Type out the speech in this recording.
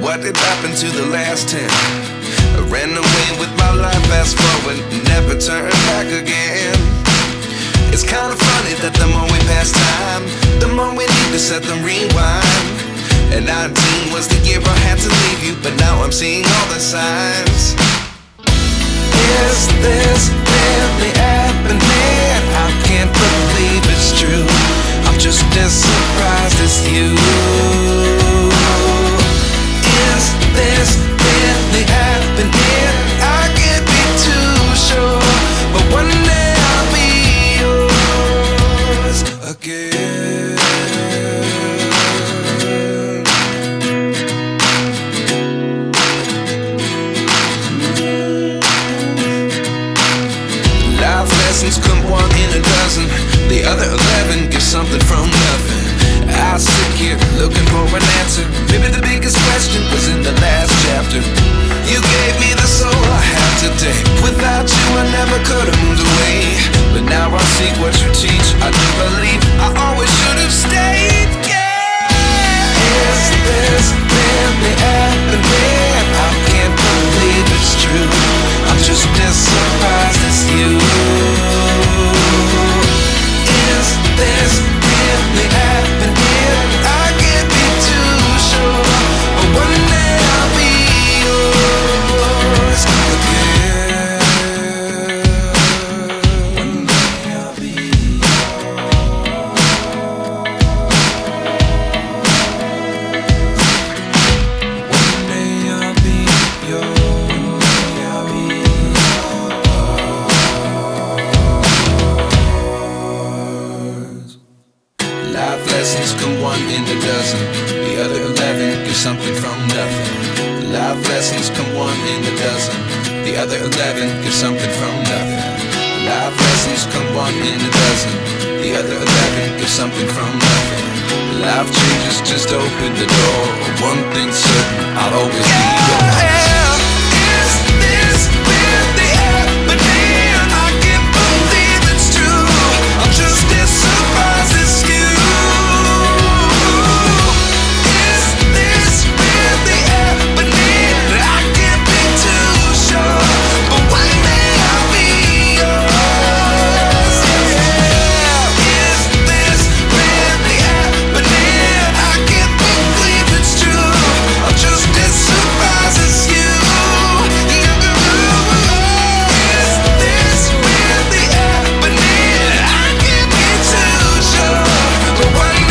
what did happen to the last 10? I ran away with my life, fast forward, never turn back again. It's kind of funny that the more we pass time, the more we need to set them rewind. And 19 was the year I had to leave you, but now I'm seeing all the signs. Is this really happening? I can't believe it's true. I'm just as surprised as you. Is this really happening? I can't be too sure, but one day I'll be yours again. Life lessons come one in a dozen. The other 11 get something from nothing. I sit here looking for an answer. Maybe the biggest question was in the last chapter. You gave me the soul I have today. Without you I never could have moved away. But now I see what you teach. I do believe I always should have stayed. Yeah. Is this really happening? I can't believe it's true. I'm just as surprised as you. Is this really happening? I can't be too sure, but one day I'll be yours again. One day I'll be yours. One day I'll be yours. One day I'll be yours. Life lessons come one in a dozen. The other 11 give something from nothing. Life lessons come one in a dozen. The other 11 give something from nothing. Life lessons come one in a dozen. The other 11 give something from nothing. Life changes just open the door. One thing's certain, I'll always be